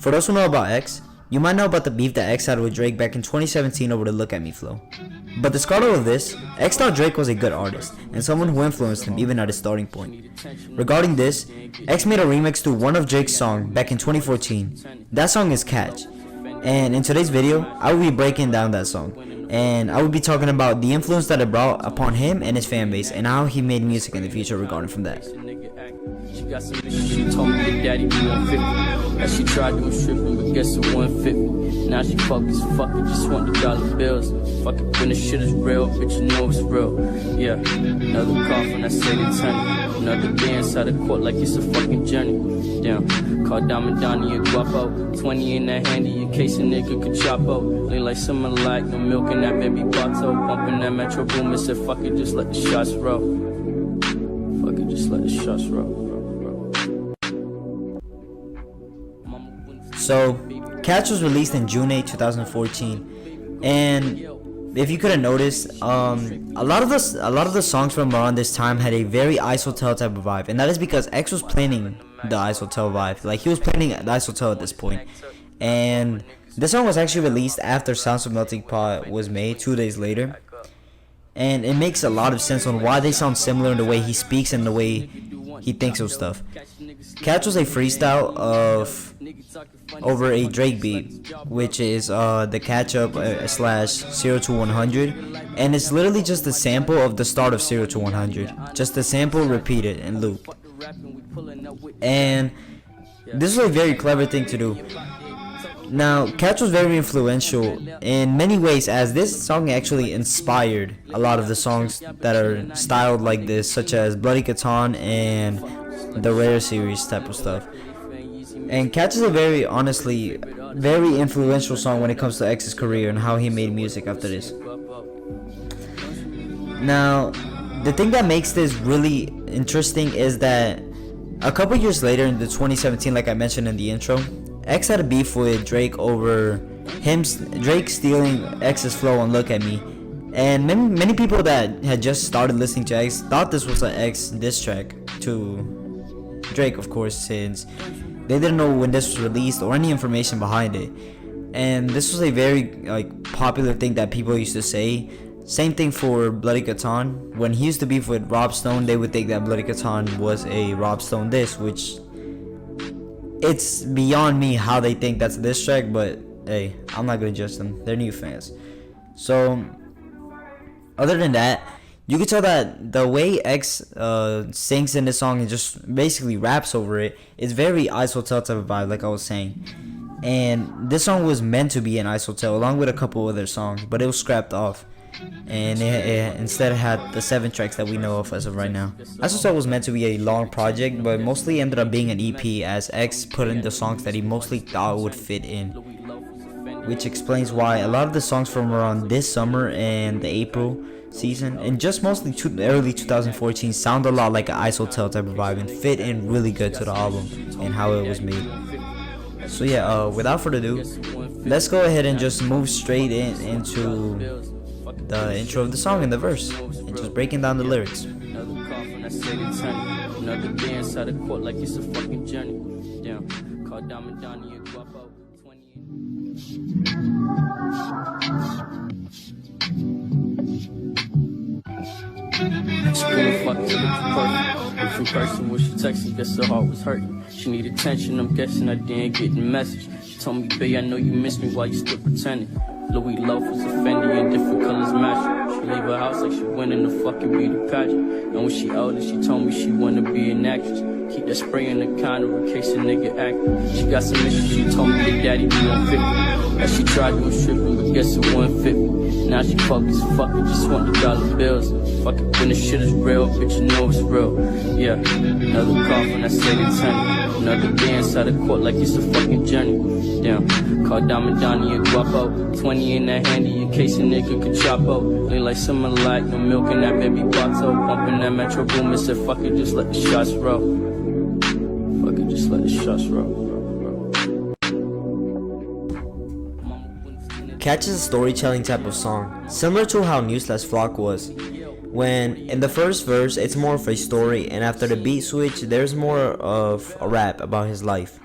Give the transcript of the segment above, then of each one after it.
For those who know about X, you might know about the beef that X had with Drake back in 2017 over the Look At Me flow. But discarded of this, X thought Drake was a good artist, and someone who influenced him even at his starting point. Regarding this, X made a remix to one of Drake's songs back in 2014. That song is Catch. And in today's video, I will be breaking down that song. And I will be talking about the influence that it brought upon him and his fan base, and how he made music in the future regarding from that. She got some issues, she told me that daddy be 150. That she tried doing stripping, but guess it 150. Now she focused, fuck it, just want the dollar bills. Fuck it, when the shit is real, bitch, you know it's real. Yeah, another call from that city attorney. Another day inside the court like it's a fucking journey. Damn, call Diamond Donnie and Guapo. 20 in that handy in case a nigga could chop out. Look like someone like no milk in that baby bottle. Bumping that Metro Boom and said fuck it, just let the shots roll. Fuck it, just let the shots roll. So, Catch was released in June 8, 2014, and if you couldn't notice, a lot of the songs from around this time had a very 𝐼SoTel type of vibe, and that is because X was planning the 𝐼SoTel vibe. Like, he was planning the 𝐼SoTel at this point, and this song was actually released after Sounds of Melting Pot was made 2 days later, and it makes a lot of sense on why they sound similar in the way he speaks and the way he thinks of stuff. Catch was a freestyle of over a Drake beat, which is the catch up slash 0 to 100, and it's literally just a sample of the start of 0 to 100, just a sample repeated and looped. And this was a very clever thing to do. Now, Catch was very influential in many ways, as this song actually inspired a lot of the songs that are styled like this, such as Bloody Catan and the Rare series type of stuff. And Catch is a very, honestly, very influential song when it comes to X's career and how he made music after this. Now, the thing that makes this really interesting is that a couple years later in the 2017, like I mentioned in the intro, X had a beef with Drake over Drake stealing X's flow on Look At Me. And many people that had just started listening to X thought this was an X diss track to Drake, of course, since they didn't know when this was released or any information behind it. And this was a very popular thing that people used to say. Same thing for Bloody Catan. When he used to beef with Rob Stone, they would think that Bloody Catan was a Rob Stone diss, which it's beyond me how they think that's a diss track, but hey, I'm not gonna judge them. They're new fans. So other than that, you can tell that the way X sings in this song and just basically raps over it is very 𝐼SoTel type of vibe, like I was saying. And this song was meant to be an 𝐼SoTel along with a couple other songs, but it was scrapped off, and it instead had the 7 tracks that we know of as of right now. 𝐼SoTel was meant to be a long project, but mostly ended up being an EP, as X put in the songs that he mostly thought would fit in, which explains why a lot of the songs from around this summer and the April season and just mostly early 2014 sound a lot like an 𝐼SoTel type of vibe and fit in really good to the album and how it was made. So yeah, without further ado, let's go ahead and just move straight into the intro of the song and the verse and just breaking down the lyrics. Another day inside the court like it's a fucking journey. Damn, call Diamond Donnie and Guapo. 20. Screaming fuck to the different person when she texting, guess her heart was hurting. She needed attention, I'm guessing I didn't get the message. She told me, babe, I know you miss me while you still pretending. Louis loafers, a Fendi and different colors matching. She leave her house like she went in the fucking beauty pageant. And when she older, she told me she wanna be an actress. Keep that spray in the counter in case a nigga act. She got some issues, she told me that daddy be 150. That she tried doing stripping, but guess it 150. Now she focused, fuck it, just want the dollar bills. Fuck it, when the shit is real, bitch, you know it's real. Yeah, another call from that city attorney. Another day inside the court like it's a fucking journey. Damn, call Diamond Donnie and Guapo. 20 in that handy in case a nigga could chop out. Look like someone like no milk in that baby bottle. Bumping that Metro Boom and said fuck it, just let the shots roll. Fuck it, just let the shots roll. Catch is a storytelling type of song, similar to how 𝐤𝐴 was. When in the first verse it's more of a story, and after the beat switch there's more of a rap about his life.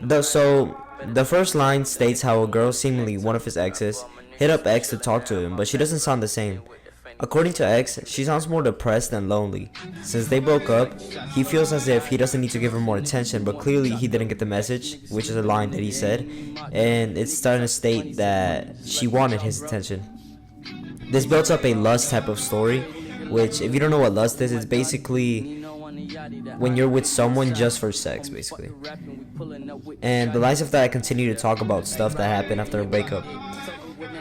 The first line states how a girl, seemingly one of his exes, hit up X to talk to him, but she doesn't sound the same. According to X, she sounds more depressed and lonely. Since they broke up, he feels as if he doesn't need to give her more attention, but clearly he didn't get the message, which is a line that he said, and it's starting to state that she wanted his attention. This builds up a lust type of story, which, if you don't know what lust is, it's basically when you're with someone just for sex, basically. And the lines of that continue to talk about stuff that happened after a breakup.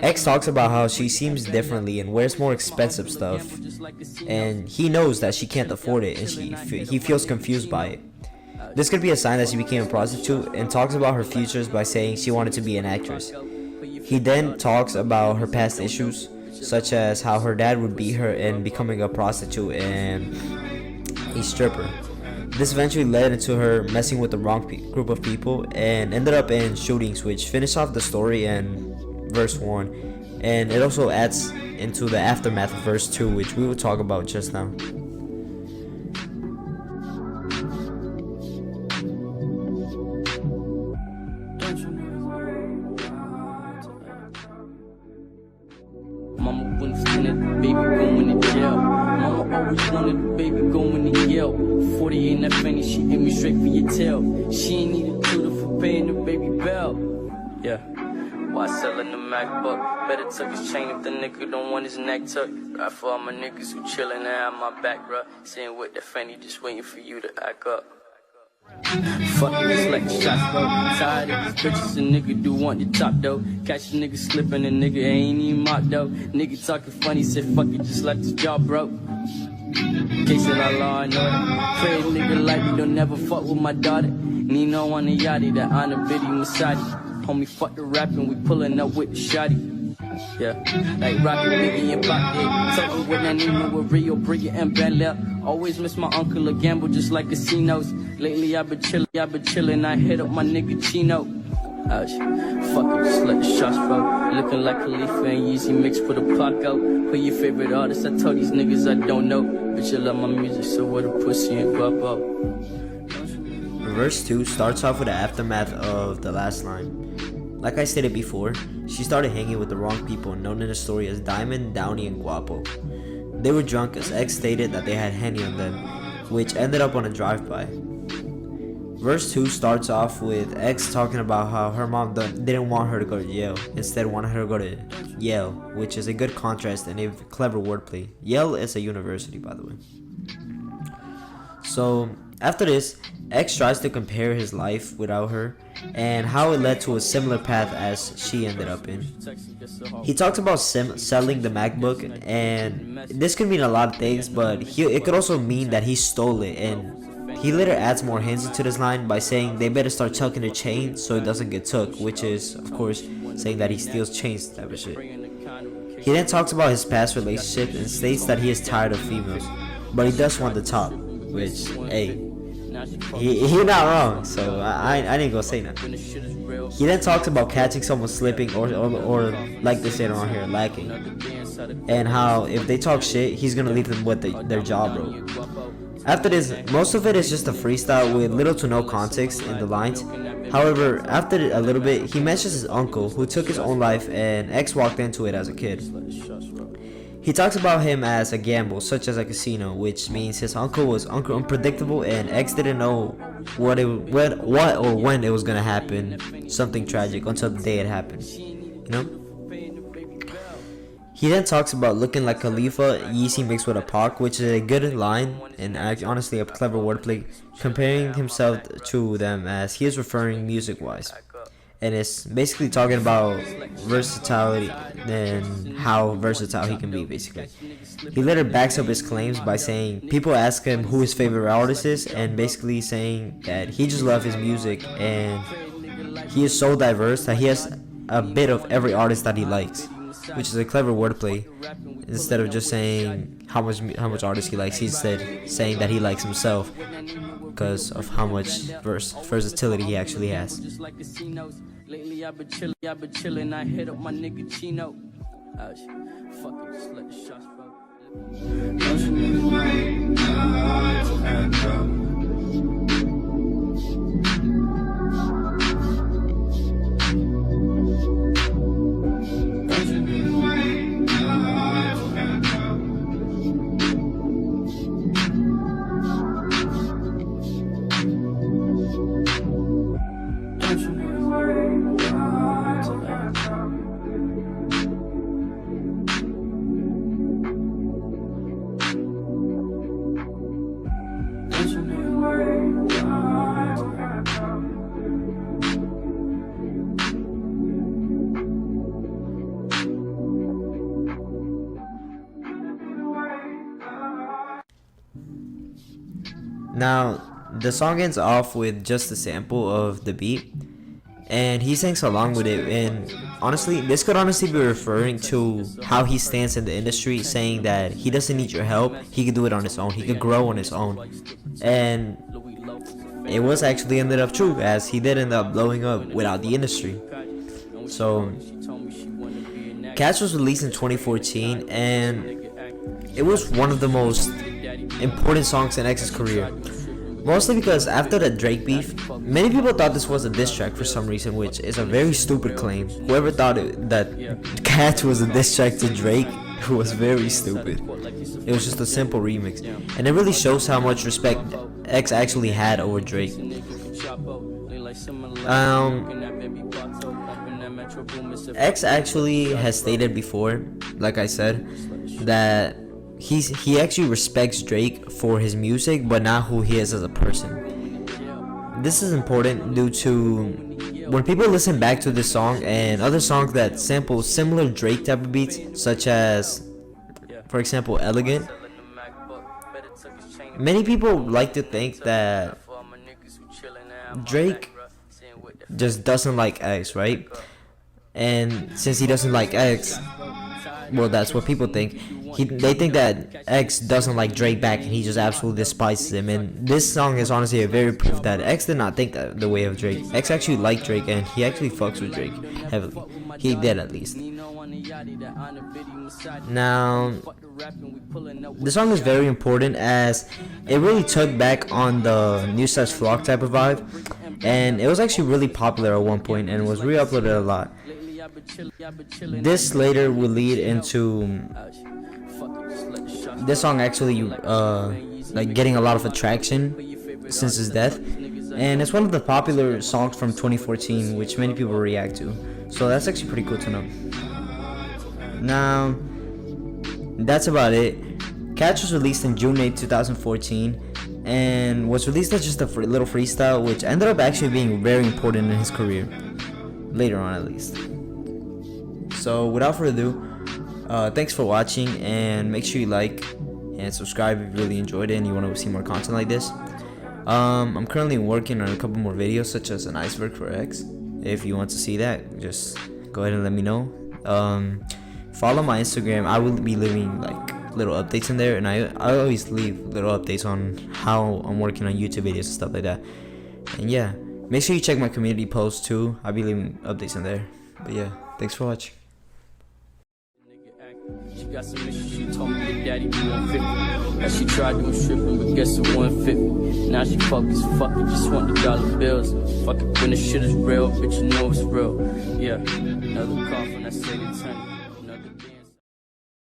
X talks about how she seems differently and wears more expensive stuff, and he knows that she can't afford it, and he feels confused by it. This could be a sign that she became a prostitute, and talks about her futures by saying she wanted to be an actress. He then talks about her past issues, such as how her dad would beat her in becoming a prostitute and a stripper. This eventually led into her messing with the wrong group of people and ended up in shootings, which finish off the story in verse 1, and it also adds into the aftermath of verse 2, which we will talk about just now. Mama wanted the baby going to jail. Mama always wanted the baby going to Yale. 40 in that fanny, she hit me straight for your tail. She ain't need a tutor for paying the baby bill. Yeah. Why selling the MacBook? Better tuck his chain if the nigga don't want his neck tucked. Right for all my niggas who chillin' and have my back, bruh. Sitting with the fanny, just waiting for you to act up. Fuck this like shots, bro. Tired of these bitches, a nigga do want the top though. Catch a nigga slipping, a nigga ain't even mocked though. Nigga talking funny, said fuck it, just let this jaw broke. Case that I law, I know it. Pray a nigga like me, don't never fuck with my daughter. Nino on the yachty, that on the biddy Masadi. Homie, fuck the rapping, we pulling up with the shotty. Yeah, like Rocky, Biggie, and Pac. Talking with that Nino with Rio, Bria, and Bel Air. Always miss my uncle, a gamble just like casinos. Lately I've been chillin', I hit up my nigga Chino. Fuck it, just let the shots roll. Looking like Khalifa and Yeezy mixed with a Paco. Who your favorite artist? I told these niggas I don't know. Bitch, you love my music, so what a pussy and bubble. Verse 2 starts off with the aftermath of the last line. Like I stated before, she started hanging with the wrong people known in the story as Diamond, Downey, and Guapo. They were drunk as X stated that they had Henny on them, which ended up on a drive-by. Verse 2 starts off with X talking about how her mom didn't want her to go to Yale, instead wanted her to go to Yale, which is a good contrast and a clever wordplay. Yale is a university, by the way. So after this, X tries to compare his life without her and how it led to a similar path as she ended up in. He talks about selling the MacBook, and this could mean a lot of things, but it could also mean that he stole it, and he later adds more hints into this line by saying they better start tucking the chain so it doesn't get took, which is, of course, saying that he steals chains type of shit. He then talks about his past relationship and states that he is tired of females, but he does want the top, which, hey, he not wrong, so I didn't go say nothing. He then talks about catching someone slipping or like they say around here, lacking, and how if they talk shit, he's gonna leave them with their jaw broke. After this, most of it is just a freestyle with little to no context in the lines. However, after a little bit, he mentions his uncle who took his own life and X walked into it as a kid. He talks about him as a gamble, such as a casino, which means his uncle was unpredictable and X didn't know what or when it was gonna happen, something tragic, until the day it happened, you know? He then talks about looking like Khalifa, Yeezy mixed with a Pac, which is a good line and honestly a clever wordplay, comparing himself to them as he is referring music-wise. And it's basically talking about versatility and how versatile he can be, basically. He later backs up his claims by saying people ask him who his favorite artist is, and basically saying that he just loves his music and he is so diverse that he has a bit of every artist that he likes, which is a clever wordplay. Instead of just saying how much artist he likes, he's instead saying that he likes himself because of how much versatility he actually has. Lately I've been chillin', I hit up my nigga Chino. Fuck it, just let the shots fall. Now, the song ends off with just a sample of the beat, and he sings along with it. And honestly, this could honestly be referring to how he stands in the industry, saying that he doesn't need your help, he could do it on his own, he could grow on his own. And it was actually ended up true, as he did end up blowing up without the industry. So Catch was released in 2014, and it was one of the most important songs in X's career. Mostly because after the Drake beef, many people thought this was a diss track for some reason, which is a very stupid claim. Whoever thought that Catch was a diss track to Drake was very stupid. It was just a simple remix, and it really shows how much respect X actually had over Drake. X actually has stated before, like I said, that he actually respects Drake for his music, but not who he is as a person. This is important due to when people listen back to this song and other songs that sample similar Drake type of beats, such as, for example, Elegant. Many people like to think that Drake just doesn't like X, right? And since he doesn't like X, well, that's what people think. They think that X doesn't like Drake back, and he just absolutely despises him. And this song is honestly a very proof that X did not think that the way of Drake. X actually liked Drake, and he actually fucks with Drake heavily. He did, at least. Now, the song is very important as it really took back on the New Size Vlog type of vibe, and it was actually really popular at one point and was re-uploaded a lot. This later will lead into this song actually like getting a lot of attraction since his death, and it's one of the popular songs from 2014 which many people react to, so that's actually pretty cool to know. Now, that's about it. Catch was released in June 8, 2014, and was released as just a little freestyle, which ended up actually being very important in his career, later on at least. So without further ado, thanks for watching, and make sure you like and subscribe if you really enjoyed it and you want to see more content like this. I'm currently working on a couple more videos, such as an iceberg for X. If you want to see that, just go ahead and let me know. Follow my Instagram. I will be leaving like little updates in there, and I always leave little updates on how I'm working on YouTube videos and stuff like that. And yeah, make sure you check my community posts too. I'll be leaving updates in there. But yeah, thanks for watching. She got some issues, she told me your daddy be 150. Now she tried doing stripping, but guess it 150. Now she focused, fuck it, just want the dollar bills. Fuck it, when the shit is real, bitch, you know it's real. Yeah, another call from that 𝐒𝐮𝐬𝐜𝐫𝐢𝐛𝐿.